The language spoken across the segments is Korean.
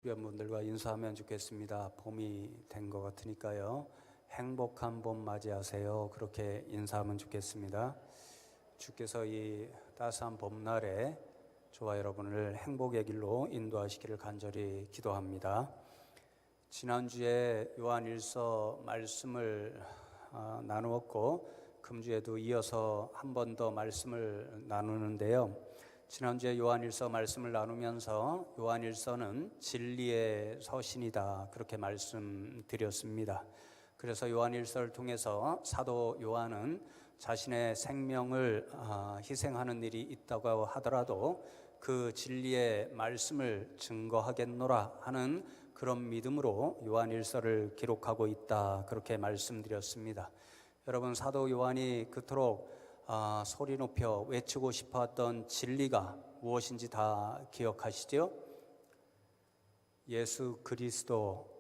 주변 분들과 인사하면 좋겠습니다. 봄이 된 것 같으니까요. 행복한 봄 맞이하세요. 그렇게 인사하면 좋겠습니다. 주께서 이 따스한 봄날에 저와 여러분을 행복의 길로 인도하시기를 간절히 기도합니다. 지난주에 요한일서 말씀을 나누었고 금주에도 이어서 한 번 더 말씀을 나누는데요. 지난주에 요한일서 말씀을 나누면서 요한일서는 진리의 서신이다 그렇게 말씀드렸습니다. 그래서 요한일서를 통해서 사도 요한은 자신의 생명을 희생하는 일이 있다고 하더라도 그 진리의 말씀을 증거하겠노라 하는 그런 믿음으로 요한일서를 기록하고 있다 그렇게 말씀드렸습니다. 여러분, 사도 요한이 그토록 소리 높여 외치고 싶었던 진리가 무엇인지 다 기억하시죠? 예수 그리스도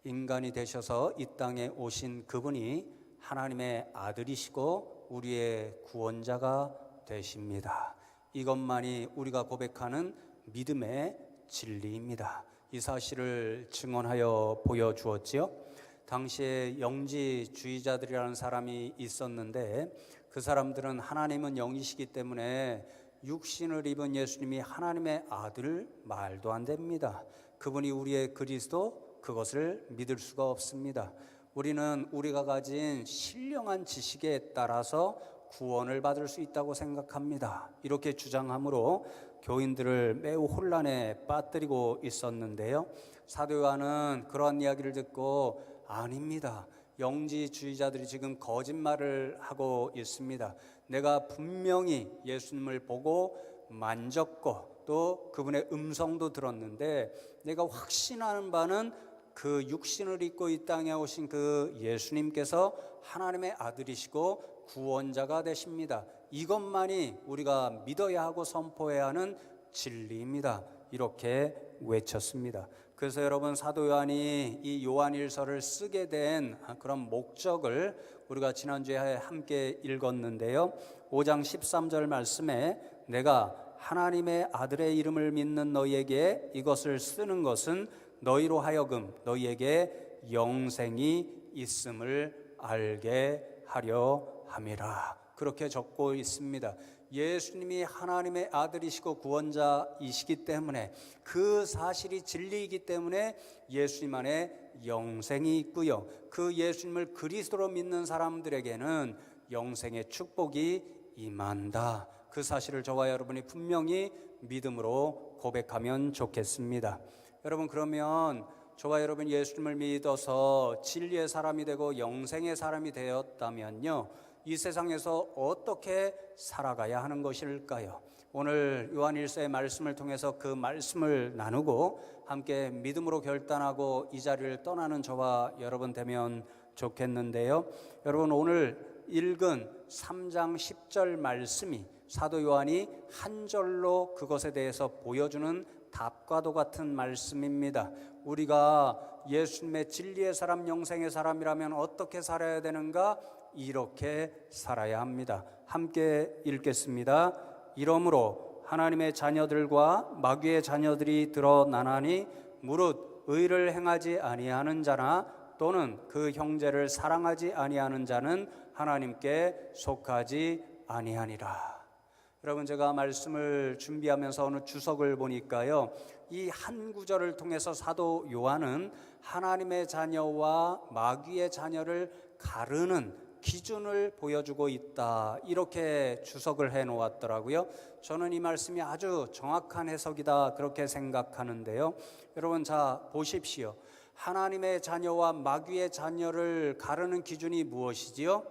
인간이 되셔서 이 땅에 오신 그분이 하나님의 아들이시고 우리의 구원자가 되십니다. 이것만이 우리가 고백하는 믿음의 진리입니다. 이 사실을 증언하여 보여주었지요. 당시에 영지주의자들이라는 사람이 있었는데 그 사람들은 하나님은 영이시기 때문에 육신을 입은 예수님이 하나님의 아들 말도 안 됩니다. 그분이 우리의 그리스도, 그것을 믿을 수가 없습니다. 우리는 우리가 가진 신령한 지식에 따라서 구원을 받을 수 있다고 생각합니다. 이렇게 주장함으로 교인들을 매우 혼란에 빠뜨리고 있었는데요. 사도 요한은 그러한 이야기를 듣고 아닙니다. 영지주의자들이 지금 거짓말을 하고 있습니다. 내가 분명히 예수님을 보고 만졌고 또 그분의 음성도 들었는데 내가 확신하는 바는 그 육신을 입고 이 땅에 오신 그 예수님께서 하나님의 아들이시고 구원자가 되십니다. 이것만이 우리가 믿어야 하고 선포해야 하는 진리입니다. 이렇게 외쳤습니다. 그래서 여러분, 사도 요한이 이 요한일서를 쓰게 된 그런 목적을 우리가 지난주에 함께 읽었는데요. 5장 13절 말씀에 내가 하나님의 아들의 이름을 믿는 너희에게 이것을 쓰는 것은 너희로 하여금 너희에게 영생이 있음을 알게 하려 함이라. 그렇게 적고 있습니다. 예수님이 하나님의 아들이시고 구원자이시기 때문에 그 사실이 진리이기 때문에 예수님 안에 영생이 있고요. 그 예수님을 그리스도로 믿는 사람들에게는 영생의 축복이 임한다. 그 사실을 저와 여러분이 분명히 믿음으로 고백하면 좋겠습니다. 여러분, 그러면 저와 여러분 예수님을 믿어서 진리의 사람이 되고 영생의 사람이 되었다면요, 이 세상에서 어떻게 살아가야 하는 것일까요? 오늘 요한일서의 말씀을 통해서 그 말씀을 나누고 함께 믿음으로 결단하고 이 자리를 떠나는 저와 여러분 되면 좋겠는데요. 여러분, 오늘 읽은 3장 10절 말씀이 사도 요한이 한 절로 그것에 대해서 보여주는 답과도 같은 말씀입니다. 우리가 예수님의 진리의 사람, 영생의 사람이라면 어떻게 살아야 되는가? 이렇게 살아야 합니다. 함께 읽겠습니다. 이러므로 하나님의 자녀들과 마귀의 자녀들이 드러나나니 무릇 의를 행하지 아니하는 자나 또는 그 형제를 사랑하지 아니하는 자는 하나님께 속하지 아니하니라. 여러분, 제가 말씀을 준비하면서 어느 주석을 보니까요, 이 한 구절을 통해서 사도 요한은 하나님의 자녀와 마귀의 자녀를 가르는 기준을 보여주고 있다, 이렇게 주석을 해놓았더라고요. 저는 이 말씀이 아주 정확한 해석이다 그렇게 생각하는데요. 여러분, 자 보십시오. 하나님의 자녀와 마귀의 자녀를 가르는 기준이 무엇이지요?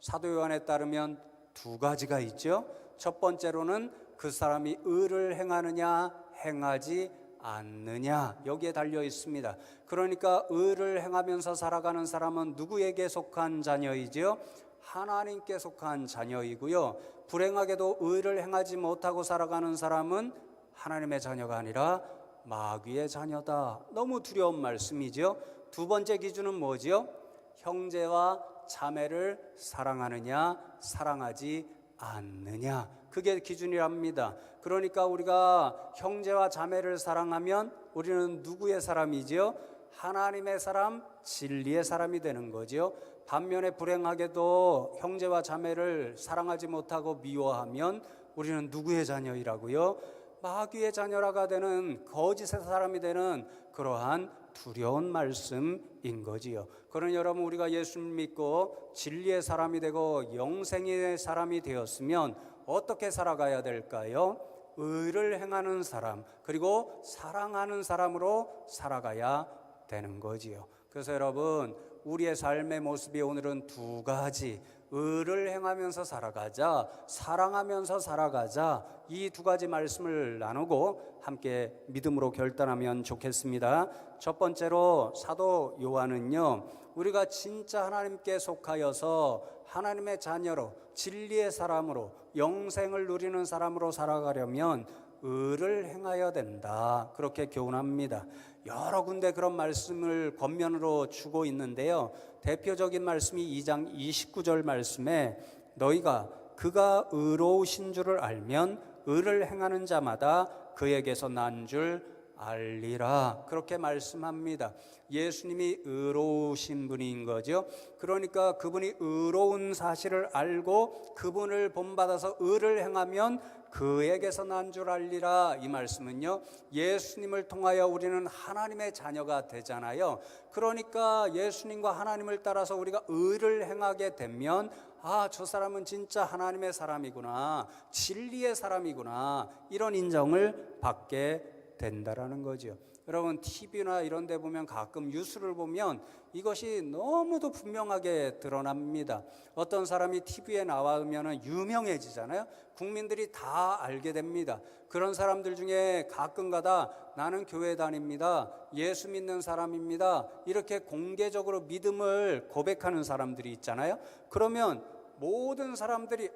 사도 요한에 따르면 두 가지가 있죠. 첫 번째로는 그 사람이 의를 행하느냐 행하지 않느냐, 여기에 달려 있습니다. 그러니까 의를 행하면서 살아가는 사람은 누구에게 속한 자녀이지요? 하나님께 속한 자녀이고요. 불행하게도 의를 행하지 못하고 살아가는 사람은 하나님의 자녀가 아니라 마귀의 자녀다. 너무 두려운 말씀이죠. 두 번째 기준은 뭐지요? 형제와 자매를 사랑하느냐 사랑하지 않느냐, 그게 기준이랍니다. 그러니까 우리가 형제와 자매를 사랑하면 우리는 누구의 사람이지요? 하나님의 사람, 진리의 사람이 되는 거지요. 반면에 불행하게도 형제와 자매를 사랑하지 못하고 미워하면 우리는 누구의 자녀이라고요? 마귀의 자녀라가 되는, 거짓의 사람이 되는 그러한 두려운 말씀인 거지요. 그러니 여러분, 우리가 예수를 믿고 진리의 사람이 되고 영생의 사람이 되었으면 어떻게 살아가야 될까요? 의를 행하는 사람, 그리고 사랑하는 사람으로 살아가야 되는 거지요. 그래서 여러분, 우리의 삶의 모습이 오늘은 두 가지, 의를 행하면서 살아가자, 사랑하면서 살아가자, 이 두 가지 말씀을 나누고 함께 믿음으로 결단하면 좋겠습니다. 첫 번째로 사도 요한은요, 우리가 진짜 하나님께 속하여서 하나님의 자녀로, 진리의 사람으로, 영생을 누리는 사람으로 살아가려면 의를 행하여야 된다, 그렇게 교훈합니다. 여러 군데 그런 말씀을 겉면으로 주고 있는데요, 대표적인 말씀이 2장 29절 말씀에 너희가 그가 의로우신 줄을 알면 의를 행하는 자마다 그에게서 난 줄 알리라, 그렇게 말씀합니다. 예수님이 의로우신 분인 거죠. 그러니까 그분이 의로운 사실을 알고 그분을 본받아서 의를 행하면 그에게서 난 줄 알리라. 이 말씀은요, 예수님을 통하여 우리는 하나님의 자녀가 되잖아요. 그러니까 예수님과 하나님을 따라서 우리가 의를 행하게 되면 저 사람은 진짜 하나님의 사람이구나, 진리의 사람이구나, 이런 인정을 받게 된다라는 거죠. 여러분, TV나 이런 데 보면 가끔 뉴스를 보면 이것이 너무도 분명하게 드러납니다. 어떤 사람이 TV에 나오면 유명해지잖아요. 국민들이 다 알게 됩니다. 그런 사람들 중에 가끔가다 나는 교회 다닙니다, 예수 믿는 사람입니다, 이렇게 공개적으로 믿음을 고백하는 사람들이 있잖아요. 그러면 모든 사람들이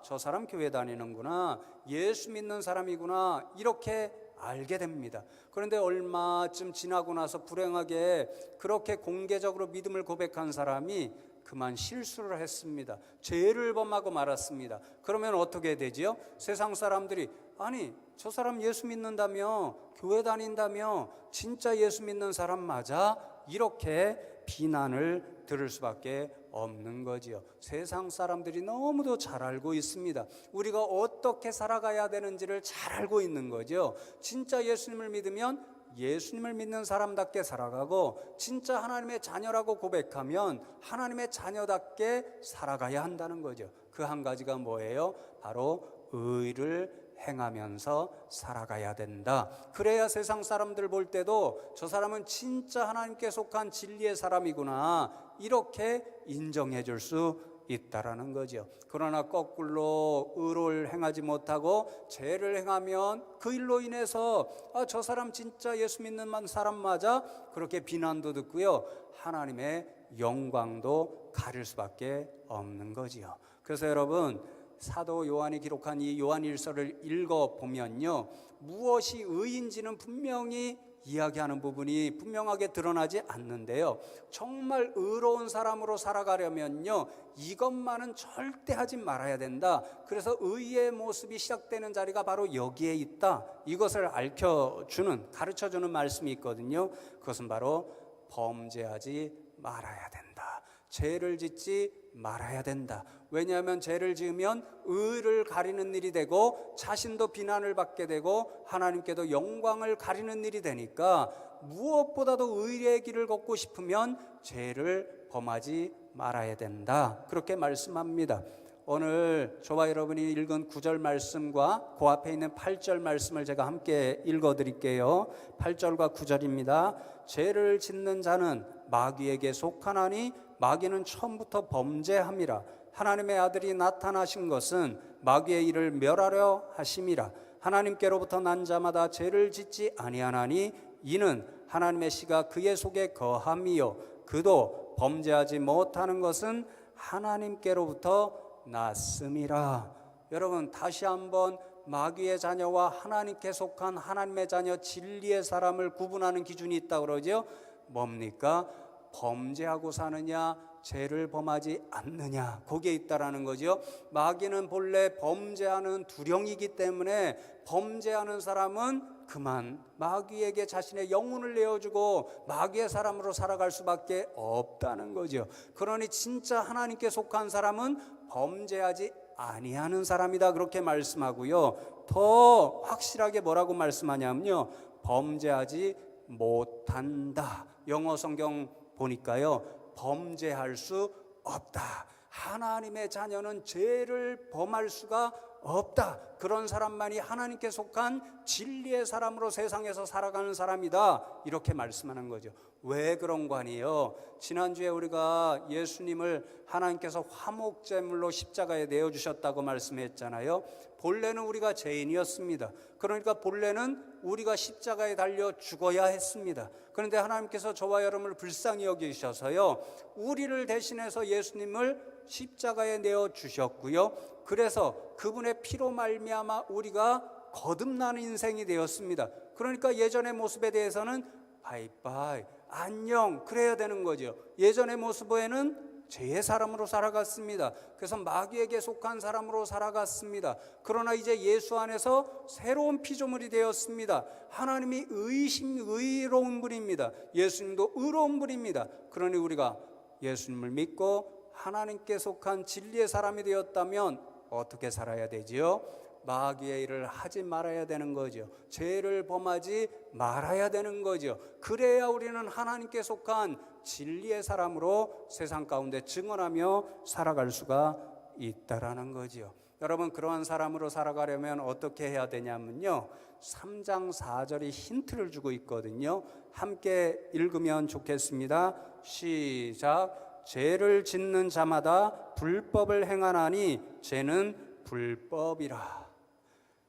저 사람 교회 다니는구나, 예수 믿는 사람이구나, 이렇게 알게 됩니다. 그런데 얼마쯤 지나고 나서 불행하게 그렇게 공개적으로 믿음을 고백한 사람이 그만 실수를 했습니다. 죄를 범하고 말았습니다. 그러면 어떻게 되지요? 세상 사람들이 아니, 저 사람 예수 믿는다며, 교회 다닌다며, 진짜 예수 믿는 사람 맞아? 이렇게 비난을 들을 수밖에 없는 거지요. 세상 사람들이 너무도 잘 알고 있습니다. 우리가 어떻게 살아가야 되는지를 잘 알고 있는 거죠. 진짜 예수님을 믿으면 예수님을 믿는 사람답게 살아가고, 진짜 하나님의 자녀라고 고백하면 하나님의 자녀답게 살아가야 한다는 거죠. 그 한 가지가 뭐예요? 바로 의를 행하면서 살아가야 된다. 그래야 세상 사람들 볼 때도 저 사람은 진짜 하나님께 속한 진리의 사람이구나, 이렇게 인정해 줄 수 있다라는 거죠. 그러나 거꾸로 의를 행하지 못하고 죄를 행하면 그 일로 인해서 저 사람 진짜 예수 믿는 사람 맞아? 그렇게 비난도 듣고요, 하나님의 영광도 가릴 수밖에 없는 거지요. 그래서 여러분, 사도 요한이 기록한 이 요한일서를 읽어보면요, 무엇이 의인지는 분명히 이야기하는 부분이 분명하게 드러나지 않는데요, 정말 의로운 사람으로 살아가려면요, 이것만은 절대 하지 말아야 된다. 그래서 의의 모습이 시작되는 자리가 바로 여기에 있다, 이것을 알려주는, 가르쳐주는 말씀이 있거든요. 그것은 바로 범죄하지 말아야 된다, 죄를 짓지 말아야 된다. 왜냐하면 죄를 지으면 의를 가리는 일이 되고 자신도 비난을 받게 되고 하나님께도 영광을 가리는 일이 되니까 무엇보다도 의의 길을 걷고 싶으면 죄를 범하지 말아야 된다, 그렇게 말씀합니다. 오늘 저와 여러분이 읽은 9절 말씀과 그 앞에 있는 8절 말씀을 제가 함께 읽어드릴게요. 8절과 9절입니다. 죄를 짓는 자는 마귀에게 속하나니 마귀는 처음부터 범죄함이라. 하나님의 아들이 나타나신 것은 마귀의 일을 멸하려 하심이라. 하나님께로부터 난 자마다 죄를 짓지 아니하나니 이는 하나님의 씨가 그의 속에 거함이요 그도 범죄하지 못하는 것은 하나님께로부터 났음이라. 여러분, 다시 한번 마귀의 자녀와 하나님께 속한 하나님의 자녀, 진리의 사람을 구분하는 기준이 있다고 그러죠. 뭡니까? 범죄하고 사느냐, 죄를 범하지 않느냐, 거기에 있다라는 거죠. 마귀는 본래 범죄하는 두령이기 때문에 범죄하는 사람은 그만 마귀에게 자신의 영혼을 내어주고 마귀의 사람으로 살아갈 수밖에 없다는 거죠. 그러니 진짜 하나님께 속한 사람은 범죄하지 아니하는 사람이다, 그렇게 말씀하고요. 더 확실하게 뭐라고 말씀하냐면요, 범죄하지 못한다. 영어 성경 보니까요, 범죄할 수 없다. 하나님의 자녀는 죄를 범할 수가 없다. 그런 사람만이 하나님께 속한 진리의 사람으로 세상에서 살아가는 사람이다, 이렇게 말씀하는 거죠. 왜 그런 거 아니에요? 지난주에 우리가 예수님을 하나님께서 화목제물로 십자가에 내어주셨다고 말씀했잖아요. 본래는 우리가 죄인이었습니다. 그러니까 본래는 우리가 십자가에 달려 죽어야 했습니다. 그런데 하나님께서 저와 여러분을 불쌍히 여기셔서요, 우리를 대신해서 예수님을 십자가에 내어주셨고요, 그래서 그분의 피로 말미암아 우리가 거듭나는 인생이 되었습니다. 그러니까 예전의 모습에 대해서는 바이바이, 안녕, 그래야 되는 거죠. 예전의 모습에는 죄의 사람으로 살아갔습니다. 그래서 마귀에게 속한 사람으로 살아갔습니다. 그러나 이제 예수 안에서 새로운 피조물이 되었습니다. 하나님이 의로운 분입니다. 예수님도 의로운 분입니다. 그러니 우리가 예수님을 믿고 하나님께 속한 진리의 사람이 되었다면 어떻게 살아야 되지요? 마귀의 일을 하지 말아야 되는 거죠. 죄를 범하지 말아야 되는 거죠. 그래야 우리는 하나님께 속한 진리의 사람으로 세상 가운데 증언하며 살아갈 수가 있다라는 거죠. 여러분, 그러한 사람으로 살아가려면 어떻게 해야 되냐면요, 3장 4절이 힌트를 주고 있거든요. 함께 읽으면 좋겠습니다. 시작. 죄를 짓는 자마다 불법을 행하나니 죄는 불법이라.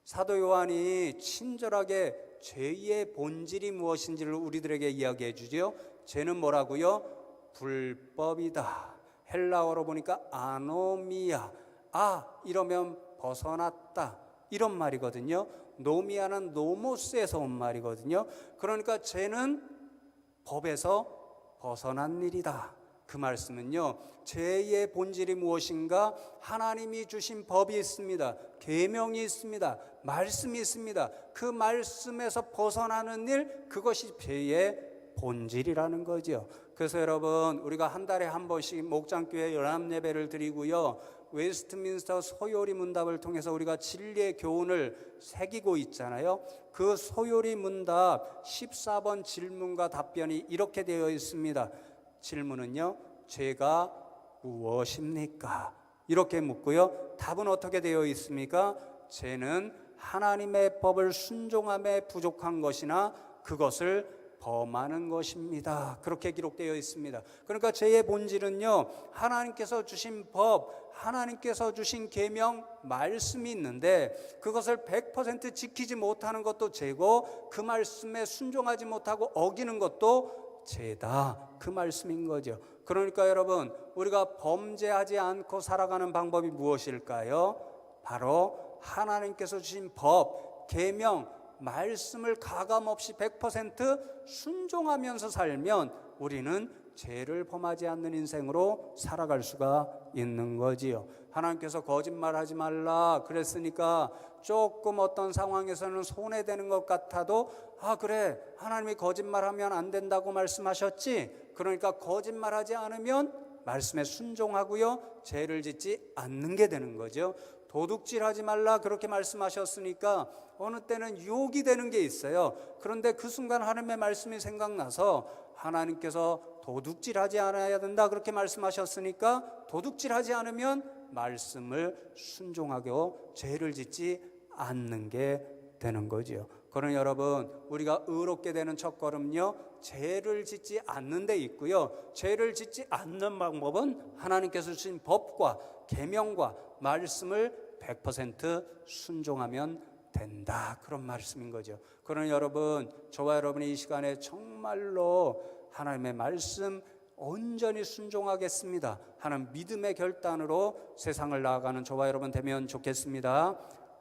사도 요한이 친절하게 죄의 본질이 무엇인지를 우리들에게 이야기해 주죠. 죄는 뭐라고요? 불법이다. 헬라어로 보니까 아노미아, 이러면 벗어났다, 이런 말이거든요. 노미아는 노모스에서 온 말이거든요. 그러니까 죄는 법에서 벗어난 일이다. 그 말씀은요, 죄의 본질이 무엇인가? 하나님이 주신 법이 있습니다. 계명이 있습니다. 말씀이 있습니다. 그 말씀에서 벗어나는 일, 그것이 죄의 본질이라는 거죠. 그래서 여러분, 우리가 한 달에 한 번씩 목장교회 연합예배를 드리고요, 웨스트민스터 소요리 문답을 통해서 우리가 진리의 교훈을 새기고 있잖아요. 그 소요리 문답 14번 질문과 답변이 이렇게 되어 있습니다. 질문은요, 죄가 무엇입니까? 이렇게 묻고요, 답은 어떻게 되어 있습니까? 죄는 하나님의 법을 순종함에 부족한 것이나 그것을 범하는 것입니다. 그렇게 기록되어 있습니다. 그러니까 죄의 본질은요, 하나님께서 주신 법, 하나님께서 주신 계명, 말씀이 있는데 그것을 100% 지키지 못하는 것도 죄고, 그 말씀에 순종하지 못하고 어기는 것도 죄다, 그 말씀인 거죠. 그러니까 여러분, 우리가 범죄하지 않고 살아가는 방법이 무엇일까요? 바로 하나님께서 주신 법, 계명, 말씀을 가감없이 100% 순종하면서 살면 우리는 죄를 범하지 않는 인생으로 살아갈 수가 있는 거지요. 하나님께서 거짓말하지 말라 그랬으니까 조금 어떤 상황에서는 손해되는 것 같아도, 그래, 하나님이 거짓말하면 안 된다고 말씀하셨지, 그러니까 거짓말하지 않으면 말씀에 순종하고요, 죄를 짓지 않는 게 되는 거죠. 도둑질하지 말라 그렇게 말씀하셨으니까 어느 때는 유혹이 되는 게 있어요. 그런데 그 순간 하나님의 말씀이 생각나서 하나님께서 도둑질하지 않아야 된다 그렇게 말씀하셨으니까 도둑질하지 않으면 말씀을 순종하고 죄를 짓지 않는 게 되는 거지요. 그러나 여러분, 우리가 의롭게 되는 첫걸음요, 죄를 짓지 않는 데 있고요, 죄를 짓지 않는 방법은 하나님께서 주신 법과 계명과 말씀을 100% 순종하면 된다, 그런 말씀인 거죠. 그러나 여러분, 저와 여러분이 이 시간에 정말로 하나님의 말씀 온전히 순종하겠습니다 하는 믿음의 결단으로 세상을 나아가는 저와 여러분 되면 좋겠습니다.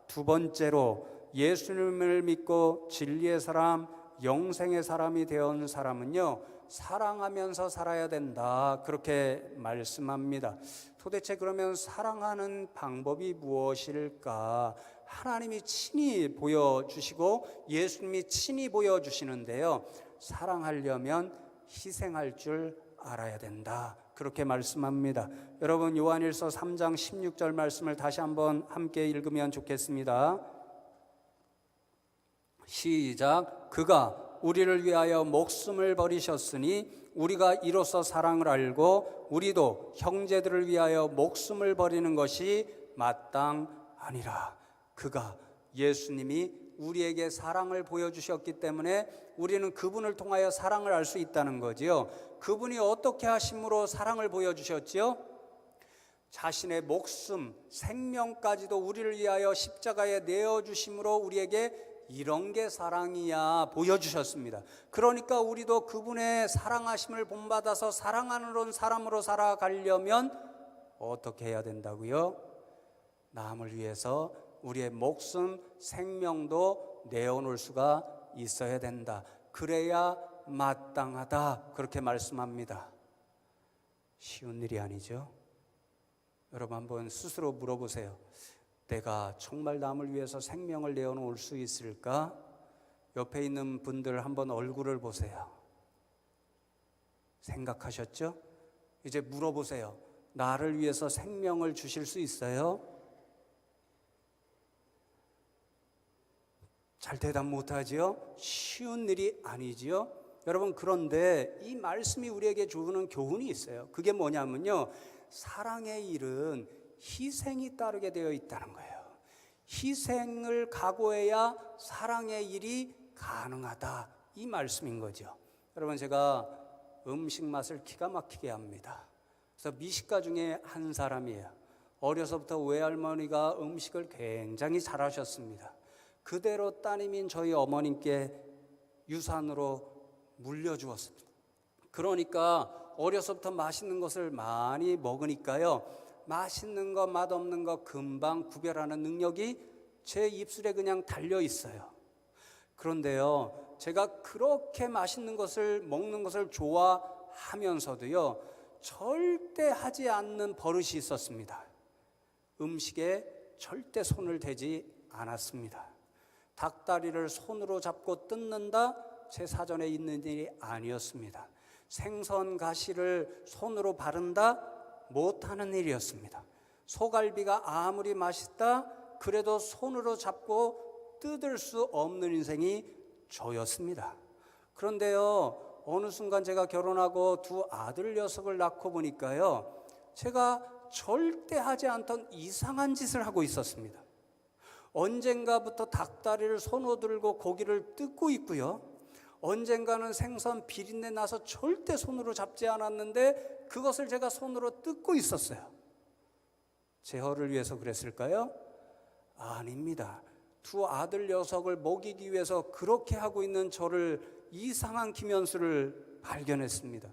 두 번째로, 예수님을 믿고 진리의 사람, 영생의 사람이 되어온 사람은요, 사랑하면서 살아야 된다, 그렇게 말씀합니다. 도대체 그러면 사랑하는 방법이 무엇일까? 하나님이 친히 보여주시고 예수님이 친히 보여주시는데요, 사랑하려면 희생할 줄 알아야 된다, 그렇게 말씀합니다. 여러분, 요한일서 3장 16절 말씀을 다시 한번 함께 읽으면 좋겠습니다. 시작. 그가 우리를 위하여 목숨을 버리셨으니 우리가 이로써 사랑을 알고 우리도 형제들을 위하여 목숨을 버리는 것이 마땅하니라. 그가, 예수님이 우리에게 사랑을 보여주셨기 때문에 우리는 그분을 통하여 사랑을 알 수 있다는 거지요. 그분이 어떻게 하심으로 사랑을 보여주셨지요? 자신의 목숨, 생명까지도 우리를 위하여 십자가에 내어주심으로 우리에게 이런 게 사랑이야 보여주셨습니다. 그러니까 우리도 그분의 사랑하심을 본받아서 사랑하는 사람으로 살아가려면 어떻게 해야 된다고요? 남을 위해서 우리의 목숨, 생명도 내어놓을 수가 있어야 된다. 그래야 마땅하다, 그렇게 말씀합니다. 쉬운 일이 아니죠. 여러분, 한번 스스로 물어보세요. 내가 정말 남을 위해서 생명을 내어놓을 수 있을까? 옆에 있는 분들 한번 얼굴을 보세요. 생각하셨죠? 이제 물어보세요. 나를 위해서 생명을 주실 수 있어요? 잘 대답 못하지요? 쉬운 일이 아니지요? 여러분, 그런데 이 말씀이 우리에게 주는 교훈이 있어요. 그게 뭐냐면요, 사랑의 일은 희생이 따르게 되어 있다는 거예요. 희생을 각오해야 사랑의 일이 가능하다, 이 말씀인 거죠. 여러분, 제가 음식 맛을 기가 막히게 합니다. 그래서 미식가 중에 한 사람이에요. 어려서부터 외할머니가 음식을 굉장히 잘하셨습니다. 그대로 따님인 저희 어머님께 유산으로 물려주었습니다. 그러니까 어려서부터 맛있는 것을 많이 먹으니까요, 맛있는 거 맛없는 거 금방 구별하는 능력이 제 입술에 그냥 달려 있어요. 그런데요, 제가 그렇게 맛있는 것을 먹는 것을 좋아하면서도요, 절대 하지 않는 버릇이 있었습니다. 음식에 절대 손을 대지 않았습니다. 닭다리를 손으로 잡고 뜯는다, 제 사전에 있는 일이 아니었습니다. 생선 가시를 손으로 바른다, 못하는 일이었습니다. 소갈비가 아무리 맛있다 그래도 손으로 잡고 뜯을 수 없는 인생이 저였습니다. 그런데요, 어느 순간 제가 결혼하고 두 아들 녀석을 낳고 보니까요, 제가 절대 하지 않던 이상한 짓을 하고 있었습니다. 언젠가부터 닭다리를 손으로 들고 고기를 뜯고 있고요, 언젠가는 생선 비린내 나서 절대 손으로 잡지 않았는데 그것을 제가 손으로 뜯고 있었어요. 제 허를 위해서 그랬을까요? 아닙니다. 두 아들 녀석을 먹이기 위해서 그렇게 하고 있는 저를, 이상한 김현수를 발견했습니다.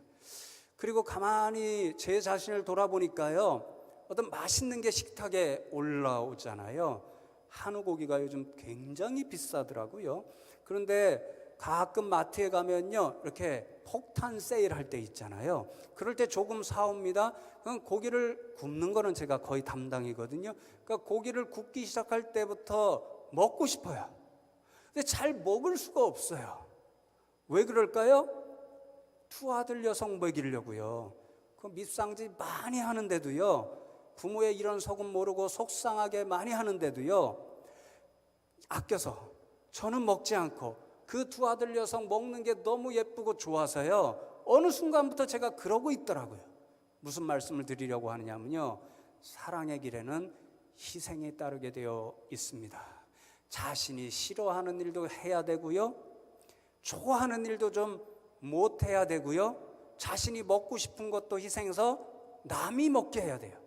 그리고 가만히 제 자신을 돌아보니까요, 어떤 맛있는 게 식탁에 올라오잖아요. 한우 고기가 요즘 굉장히 비싸더라고요. 그런데 가끔 마트에 가면요, 이렇게 폭탄 세일할 때 있잖아요. 그럴 때 조금 사옵니다. 그럼 고기를 굽는 거는 제가 거의 담당이거든요. 그러니까 고기를 굽기 시작할 때부터 먹고 싶어요. 근데 잘 먹을 수가 없어요. 왜 그럴까요? 두 아들 녀석 먹이려고요. 그 밉상짓 많이 하는데도요, 부모의 이런 속은 모르고 속상하게 많이 하는데도요, 아껴서 저는 먹지 않고 그 두 아들 녀석 먹는 게 너무 예쁘고 좋아서요, 어느 순간부터 제가 그러고 있더라고요. 무슨 말씀을 드리려고 하느냐면요, 사랑의 길에는 희생이 따르게 되어 있습니다. 자신이 싫어하는 일도 해야 되고요, 좋아하는 일도 좀 못해야 되고요, 자신이 먹고 싶은 것도 희생해서 남이 먹게 해야 돼요.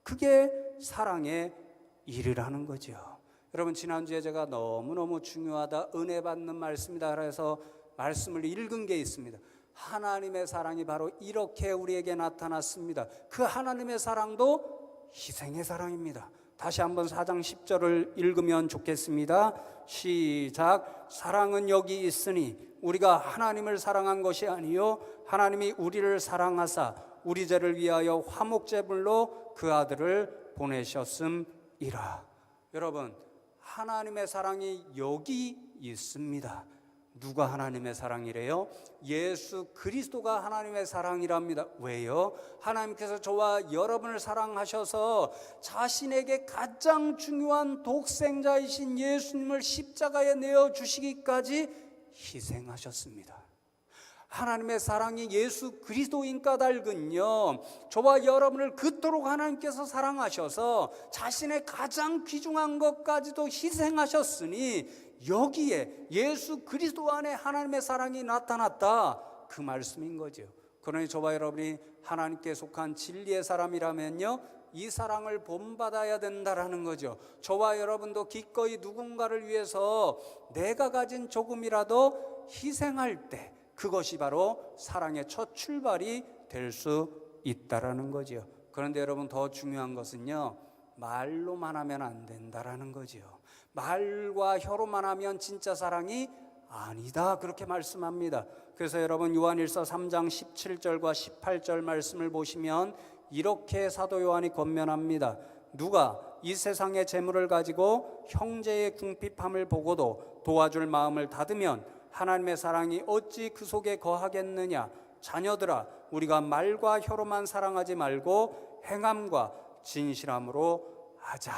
그게 사랑의 일이라는 거죠. 여러분, 지난주에 제가 너무너무 중요하다, 은혜 받는 말씀이다 해서 말씀을 읽은 게 있습니다. 하나님의 사랑이 바로 이렇게 우리에게 나타났습니다. 그 하나님의 사랑도 희생의 사랑입니다. 다시 한번 4장 10절을 읽으면 좋겠습니다. 시작. 사랑은 여기 있으니 우리가 하나님을 사랑한 것이 아니요 하나님이 우리를 사랑하사 우리 죄를 위하여 화목제물로 그 아들을 보내셨음이라. 여러분, 하나님의 사랑이 여기 있습니다. 누가 하나님의 사랑이래요? 예수 그리스도가 하나님의 사랑이랍니다. 왜요? 하나님께서 저와 여러분을 사랑하셔서 자신에게 가장 중요한 독생자이신 예수님을 십자가에 내어주시기까지 희생하셨습니다. 하나님의 사랑이 예수 그리스도인 까닭은요, 저와 여러분을 그토록 하나님께서 사랑하셔서 자신의 가장 귀중한 것까지도 희생하셨으니 여기에 예수 그리스도 안에 하나님의 사랑이 나타났다, 그 말씀인 거죠. 그러니 저와 여러분이 하나님께 속한 진리의 사람이라면요, 이 사랑을 본받아야 된다라는 거죠. 저와 여러분도 기꺼이 누군가를 위해서 내가 가진 조금이라도 희생할 때 그것이 바로 사랑의 첫 출발이 될 수 있다라는 거죠. 그런데 여러분, 더 중요한 것은요, 말로만 하면 안 된다라는 거죠. 말과 혀로만 하면 진짜 사랑이 아니다, 그렇게 말씀합니다. 그래서 여러분, 요한일서 3장 17절과 18절 말씀을 보시면 이렇게 사도 요한이 권면합니다. 누가 이 세상의 재물을 가지고 형제의 궁핍함을 보고도 도와줄 마음을 닫으면 하나님의 사랑이 어찌 그 속에 거하겠느냐. 자녀들아, 우리가 말과 혀로만 사랑하지 말고 행함과 진실함으로 하자.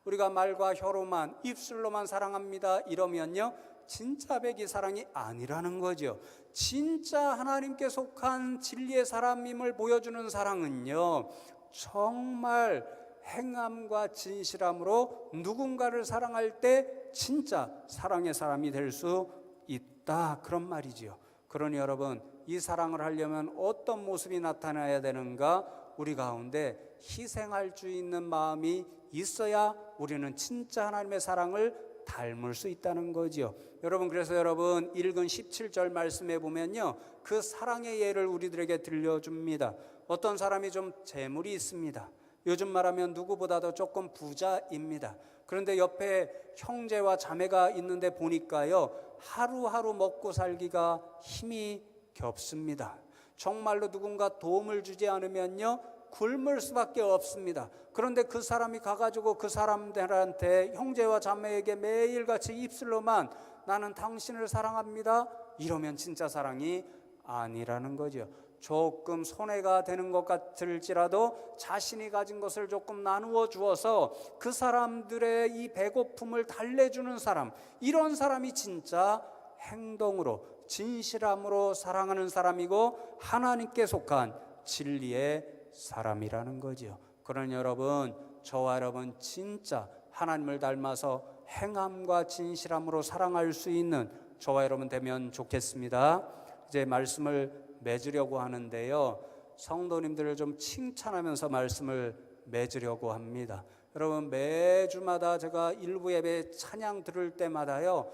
우리가 말과 혀로만, 입술로만 사랑합니다 이러면요, 진짜 백이 사랑이 아니라는 거죠. 진짜 하나님께 속한 진리의 사람임을 보여주는 사랑은요, 정말 행함과 진실함으로 누군가를 사랑할 때 진짜 사랑의 사람이 될 수 있다, 그런 말이지요. 그러니 여러분, 이 사랑을 하려면 어떤 모습이 나타나야 되는가? 우리 가운데 희생할 수 있는 마음이 있어야 우리는 진짜 하나님의 사랑을 닮을 수 있다는 거지요. 여러분, 그래서 여러분 읽은 17절 말씀에 보면요, 그 사랑의 예를 우리들에게 들려줍니다. 어떤 사람이 좀 재물이 있습니다. 요즘 말하면 누구보다도 조금 부자입니다. 그런데 옆에 형제와 자매가 있는데 보니까요, 하루하루 먹고 살기가 힘이 겹습니다. 정말로 누군가 도움을 주지 않으면요, 굶을 수밖에 없습니다. 그런데 그 사람이 가가지고 그 사람들한테, 형제와 자매에게 매일같이 입술로만 나는 당신을 사랑합니다 이러면 진짜 사랑이 아니라는 거죠. 조금 손해가 되는 것 같을지라도 자신이 가진 것을 조금 나누어 주어서 그 사람들의 이 배고픔을 달래주는 사람, 이런 사람이 진짜 행동으로 진실함으로 사랑하는 사람이고 하나님께 속한 진리의 사람이라는 거죠. 그러니 여러분, 저와 여러분 진짜 하나님을 닮아서 행함과 진실함으로 사랑할 수 있는 저와 여러분 되면 좋겠습니다. 이제 말씀을 맺으려고 하는데요, 성도님들을 좀 칭찬하면서 말씀을 맺으려고 합니다. 여러분, 매주마다 제가 일부 예배 찬양 들을 때마다요,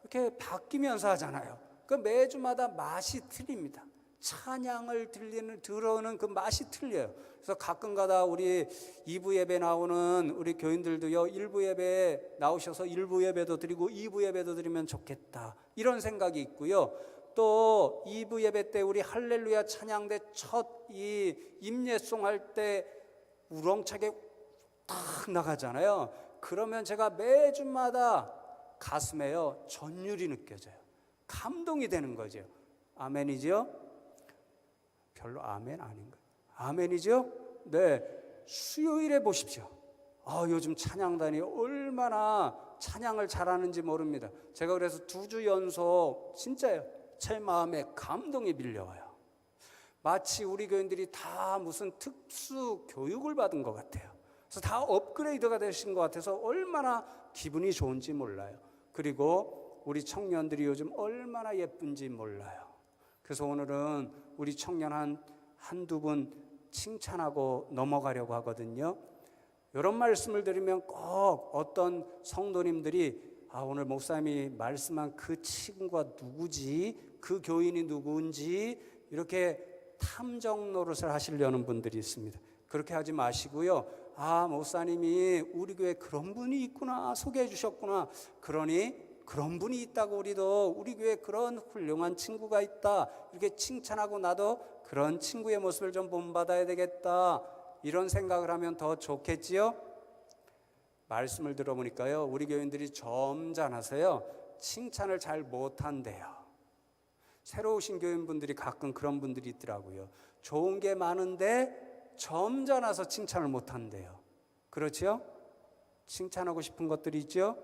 이렇게 바뀌면서 하잖아요. 그 매주마다 맛이 틀립니다. 찬양을 들어오는 그 맛이 틀려요. 그래서 가끔가다 우리 2부 예배 나오는 우리 교인들도요, 1부 예배에 나오셔서 1부 예배도 드리고 2부 예배도 드리면 좋겠다, 이런 생각이 있고요. 또 2부 예배 때 우리 할렐루야 찬양대 첫 이 임예송 할 때 우렁차게 딱 나가잖아요. 그러면 제가 매주마다 가슴에요, 전율이 느껴져요. 감동이 되는 거죠. 아멘이죠? 별로 아멘 아닌가? 아멘이죠? 네, 수요일에 보십시오. 요즘 찬양단이 얼마나 찬양을 잘하는지 모릅니다. 제가 그래서 2주 연속 진짜요, 제 마음에 감동이 밀려와요. 마치 우리 교인들이 다 무슨 특수 교육을 받은 것 같아요. 그래서 다 업그레이드가 되신 것 같아서 얼마나 기분이 좋은지 몰라요. 그리고 우리 청년들이 요즘 얼마나 예쁜지 몰라요. 그래서 오늘은 우리 청년 한두 분 칭찬하고 넘어가려고 하거든요. 이런 말씀을 드리면 꼭 어떤 성도님들이 오늘 목사님이 말씀한 그 친구가 누구지, 그 교인이 누구인지 이렇게 탐정 노릇을 하시려는 분들이 있습니다. 그렇게 하지 마시고요, 아, 목사님이 우리 교회 그런 분이 있구나, 소개해 주셨구나. 그러니 그런 분이 있다고 우리도 우리 교회에 그런 훌륭한 친구가 있다, 이렇게 칭찬하고 나도 그런 친구의 모습을 좀 본받아야 되겠다, 이런 생각을 하면 더 좋겠지요. 말씀을 들어보니까요, 우리 교인들이 점잖아서요 칭찬을 잘 못한대요. 새로 오신 교인분들이 가끔 그런 분들이 있더라고요. 좋은 게 많은데 점잖아서 칭찬을 못한대요. 그렇죠? 칭찬하고 싶은 것들이 있죠.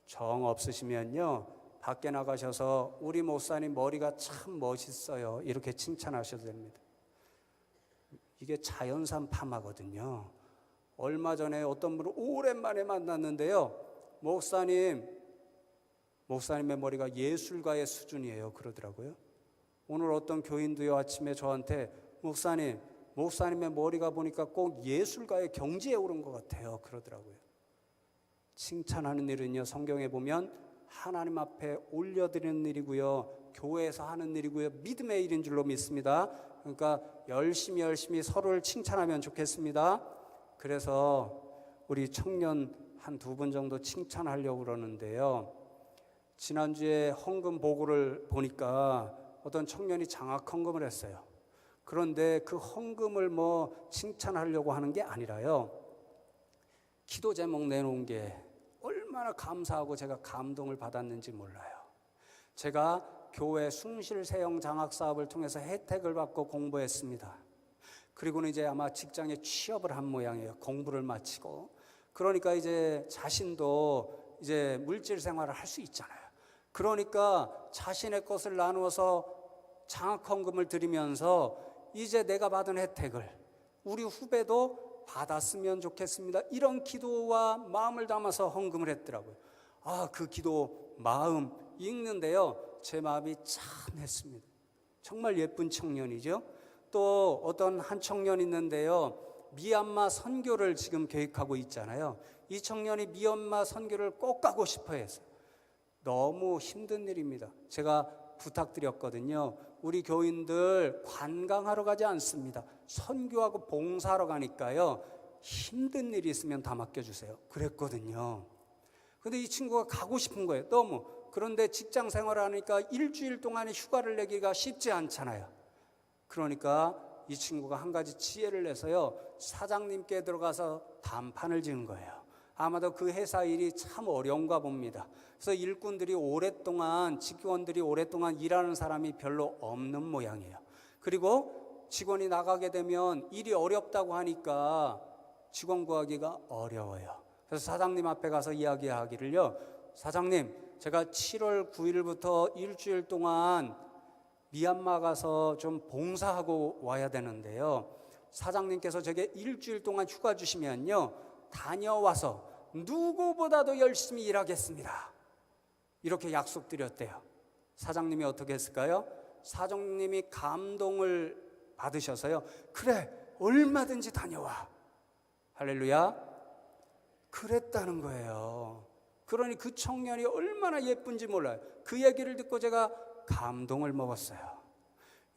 정 없으시면요, 밖에 나가셔서 우리 목사님 머리가 참 멋있어요, 이렇게 칭찬하셔도 됩니다. 이게 자연산 파마거든요. 얼마 전에 어떤 분을 오랜만에 만났는데요, 목사님의 머리가 예술가의 수준이에요, 그러더라고요. 오늘 어떤 교인도요, 아침에 저한테 목사님의 머리가 보니까 꼭 예술가의 경지에 오른 것 같아요, 그러더라고요. 칭찬하는 일은요, 성경에 보면 하나님 앞에 올려드리는 일이고요, 교회에서 하는 일이고요, 믿음의 일인 줄로 믿습니다. 그러니까 열심히 서로를 칭찬하면 좋겠습니다. 그래서 우리 청년 한 두 분 정도 칭찬하려고 그러는데요, 지난주에 헌금 보고를 보니까 어떤 청년이 장학 헌금을 했어요. 그런데 그 헌금을 칭찬하려고 하는 게 아니라요, 기도 제목 내놓은 게 얼마나 감사하고 제가 감동을 받았는지 몰라요. 제가 교회 숭실세형 장학사업을 통해서 혜택을 받고 공부했습니다. 그리고는 이제 아마 직장에 취업을 한 모양이에요, 공부를 마치고. 그러니까 이제 자신도 이제 물질 생활을 할 수 있잖아요. 그러니까 자신의 것을 나누어서 장학헌금을 드리면서 이제 내가 받은 혜택을 우리 후배도 받았으면 좋겠습니다, 이런 기도와 마음을 담아서 헌금을 했더라고요. 그 기도 마음 읽는데요, 제 마음이 짠했습니다. 정말 예쁜 청년이죠. 또 어떤 한 청년 있는데요, 미얀마 선교를 지금 계획하고 있잖아요. 이 청년이 미얀마 선교를 꼭 가고 싶어 해서 너무 힘든 일입니다. 제가 부탁드렸거든요. 우리 교인들 관광하러 가지 않습니다. 선교하고 봉사하러 가니까요, 힘든 일이 있으면 다 맡겨주세요, 그랬거든요. 근데 이 친구가 가고 싶은 거예요, 너무. 그런데 직장 생활을 하니까 일주일 동안의 휴가를 내기가 쉽지 않잖아요. 그러니까 이 친구가 한 가지 지혜를 내서요, 사장님께 들어가서 담판을 지은 거예요. 아마도 그 회사 일이 참 어려운가 봅니다. 그래서 일꾼들이 오랫동안, 직원들이 오랫동안 일하는 사람이 별로 없는 모양이에요. 그리고 직원이 나가게 되면 일이 어렵다고 하니까 직원 구하기가 어려워요. 그래서 사장님 앞에 가서 이야기하기를요, 사장님, 제가 7월 9일부터 일주일 동안 미얀마 가서 좀 봉사하고 와야 되는데요, 사장님께서 제게 일주일 동안 휴가 주시면요, 다녀와서 누구보다도 열심히 일하겠습니다, 이렇게 약속드렸대요. 사장님이 어떻게 했을까요? 사장님이 감동을 받으셔서요, 그래, 얼마든지 다녀와. 할렐루야. 그랬다는 거예요. 그러니 그 청년이 얼마나 예쁜지 몰라요. 그 얘기를 듣고 제가 감동을 먹었어요.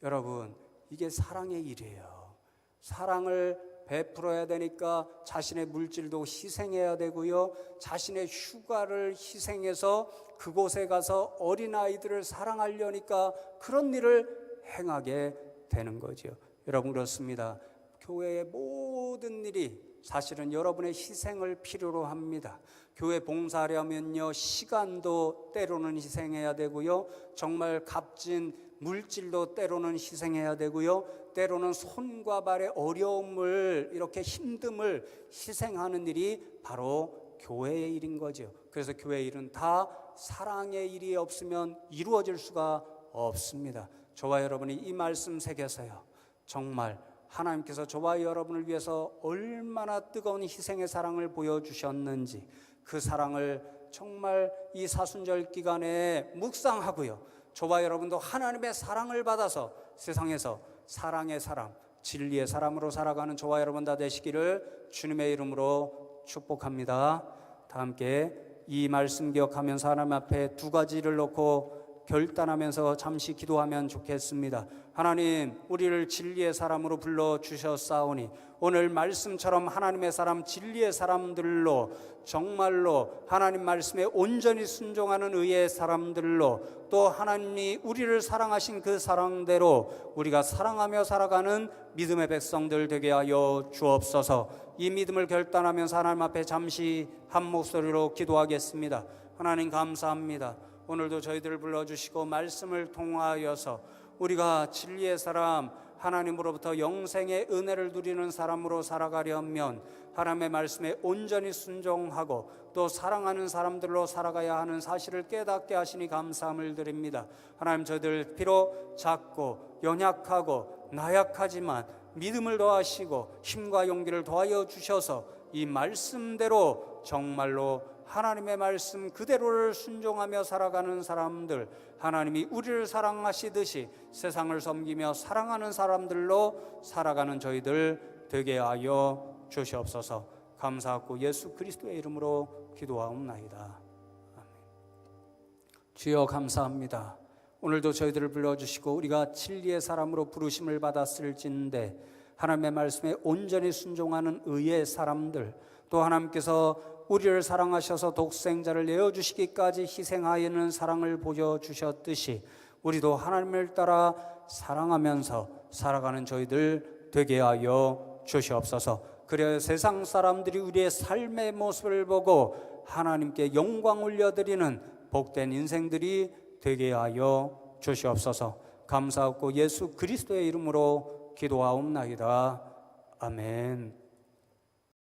여러분, 이게 사랑의 일이에요. 사랑을 베풀어야 되니까 자신의 물질도 희생해야 되고요, 자신의 휴가를 희생해서 그곳에 가서 어린아이들을 사랑하려니까 그런 일을 행하게 되는 거죠. 여러분, 그렇습니다. 교회의 모든 일이 사실은 여러분의 희생을 필요로 합니다. 교회 봉사하려면요, 시간도 때로는 희생해야 되고요, 정말 값진 물질도 때로는 희생해야 되고요, 때로는 손과 발의 어려움을, 이렇게 힘듦을 희생하는 일이 바로 교회의 일인 거죠. 그래서 교회의 일은 다 사랑의 일이 없으면 이루어질 수가 없습니다. 저와 여러분이 이 말씀 새겨서요, 정말 하나님께서 저와 여러분을 위해서 얼마나 뜨거운 희생의 사랑을 보여주셨는지, 그 사랑을 정말 이 사순절 기간에 묵상하고요, 저와 여러분도 하나님의 사랑을 받아서 세상에서 사랑의 사람, 진리의 사람으로 살아가는 저와 여러분 다 되시기를 주님의 이름으로 축복합니다. 다 함께 이 말씀 기억하면서 하나님 앞에 두 가지를 놓고 결단하면서 잠시 기도하면 좋겠습니다. 하나님, 우리를 진리의 사람으로 불러주셨사오니 오늘 말씀처럼 하나님의 사람, 진리의 사람들로, 정말로 하나님 말씀에 온전히 순종하는 의의 사람들로, 또 하나님이 우리를 사랑하신 그 사랑대로 우리가 사랑하며 살아가는 믿음의 백성들 되게 하여 주옵소서. 이 믿음을 결단하면서 하나님 앞에 잠시 한 목소리로 기도하겠습니다. 하나님 감사합니다. 오늘도 저희들을 불러주시고 말씀을 통하여서 우리가 진리의 사람, 하나님으로부터 영생의 은혜를 누리는 사람으로 살아가려면 하나님의 말씀에 온전히 순종하고 또 사랑하는 사람들로 살아가야 하는 사실을 깨닫게 하시니 감사함을 드립니다. 하나님, 저희들 비록 작고 연약하고 나약하지만 믿음을 더하시고 힘과 용기를 더하여 주셔서 이 말씀대로 정말로 하나님의 말씀 그대로를 순종하며 살아가는 사람들, 하나님이 우리를 사랑하시듯이 세상을 섬기며 사랑하는 사람들로 살아가는 저희들 되게 하여 주시옵소서. 감사하고 예수 그리스도의 이름으로 기도하옵나이다. 아멘. 주여 감사합니다. 오늘도 저희들을 불러주시고 우리가 진리의 사람으로 부르심을 받았을진데 하나님의 말씀에 온전히 순종하는 의의 사람들, 또 하나님께서 우리를 사랑하셔서 독생자를 내어주시기까지 희생하여는 사랑을 보여주셨듯이 우리도 하나님을 따라 사랑하면서 살아가는 저희들 되게 하여 주시옵소서. 그래야 세상 사람들이 우리의 삶의 모습을 보고 하나님께 영광 올려드리는 복된 인생들이 되게 하여 주시옵소서. 감사하고 예수 그리스도의 이름으로 기도하옵나이다. 아멘.